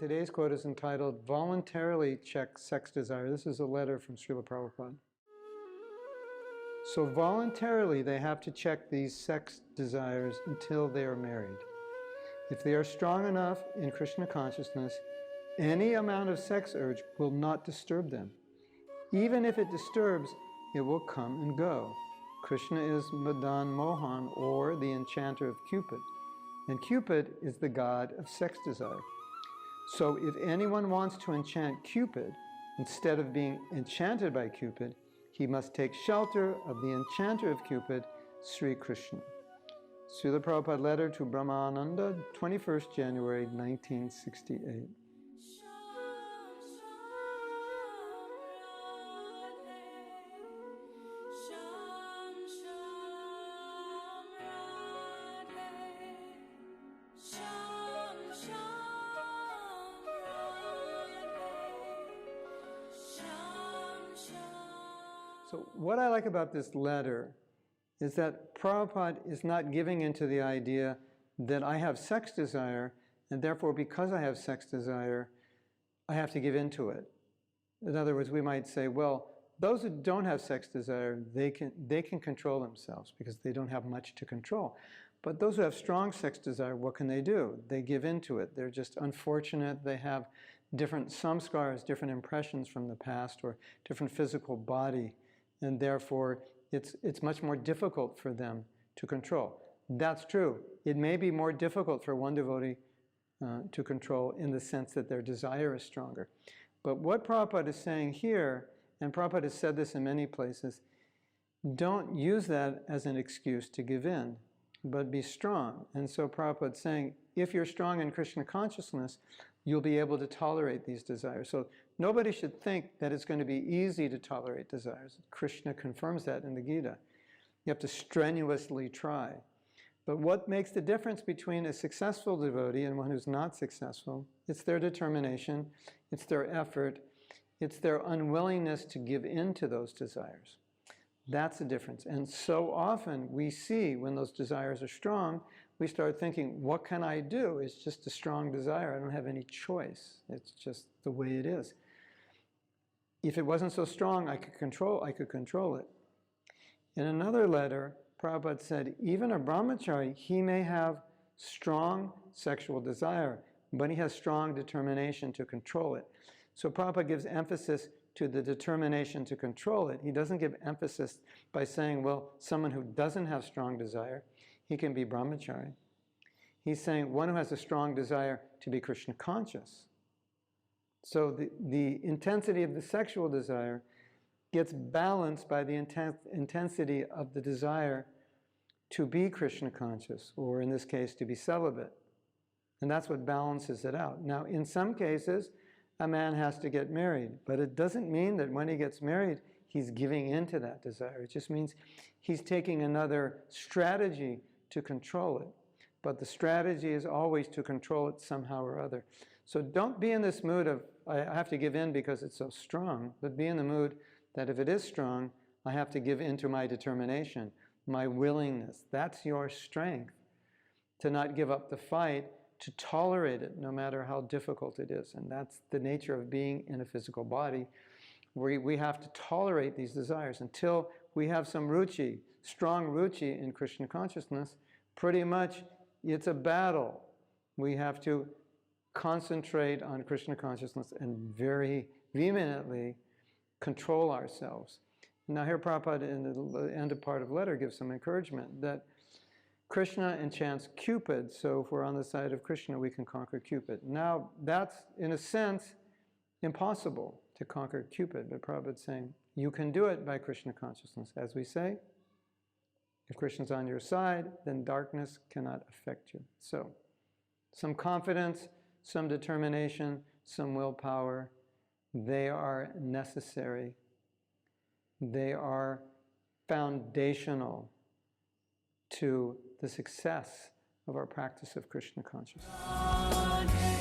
Today's quote is entitled, Voluntarily Check Sex Desire. This is a letter from Srila Prabhupada. So voluntarily they have to check these sex desires until they are married. If they are strong enough in Krishna consciousness, any amount of sex urge will not disturb them. Even if it disturbs, it will come and go. Krishna is Madan Mohan, or the enchanter of Cupid. And Cupid is the god of sex desire. So if anyone wants to enchant Cupid, instead of being enchanted by Cupid, he must take shelter of the enchanter of Cupid, Sri Krishna. Srila Prabhupada letter to Brahmananda, 21st January 1968. So what I like about this letter is that Prabhupada is not giving into the idea that I have sex desire, and therefore because I have sex desire, I have to give into it. In other words, we might say, well, those who don't have sex desire, they can control themselves because they don't have much to control. But those who have strong sex desire, what can they do? They give into it. They're just unfortunate. They have different samskars, different impressions from the past, or different physical body. And therefore, it's much more difficult for them to control. That's true. It may be more difficult for one devotee to control in the sense that their desire is stronger. But what Prabhupada is saying here, and Prabhupada has said this in many places, don't use that as an excuse to give in, but be strong. And so Prabhupada is saying, if you're strong in Krishna consciousness, you'll be able to tolerate these desires. So nobody should think that it's going to be easy to tolerate desires. Krishna confirms that in the Gita. You have to strenuously try. But what makes the difference between a successful devotee and one who's not successful? It's their determination, it's their effort, it's their unwillingness to give in to those desires. That's the difference. And so often we see when those desires are strong, we start thinking, what can I do? It's just a strong desire. I don't have any choice. It's just the way it is. If it wasn't so strong, I could control it. In another letter, Prabhupada said, even a brahmachari, he may have strong sexual desire, but he has strong determination to control it. So Prabhupada gives emphasis to the determination to control it. He doesn't give emphasis by saying, well, someone who doesn't have strong desire, he can be brahmachari. He's saying one who has a strong desire to be Krishna conscious. So the intensity of the sexual desire gets balanced by the intensity of the desire to be Krishna conscious, or in this case, to be celibate. And that's what balances it out. Now, in some cases, a man has to get married, but it doesn't mean that when he gets married, he's giving into that desire. It just means he's taking another strategy to control it. But the strategy is always to control it somehow or other. So don't be in this mood of, I have to give in because it's so strong, but be in the mood that if it is strong, I have to give into my determination, my willingness. That's your strength, to not give up the fight, to tolerate it no matter how difficult it is. And that's the nature of being in a physical body, where we have to tolerate these desires until we have some ruchi, strong ruchi in Krishna consciousness. Pretty much it's a battle. We have to concentrate on Krishna consciousness and very vehemently control ourselves. Now here Prabhupada in the end of part of the letter gives some encouragement that Krishna enchants Cupid, so if we're on the side of Krishna, we can conquer Cupid. Now, that's, in a sense, impossible to conquer Cupid, but Prabhupada's saying, you can do it by Krishna consciousness. As we say, if Krishna's on your side, then darkness cannot affect you. So, some confidence, some determination, some willpower, they are necessary. They are foundational to the success of our practice of Krishna consciousness.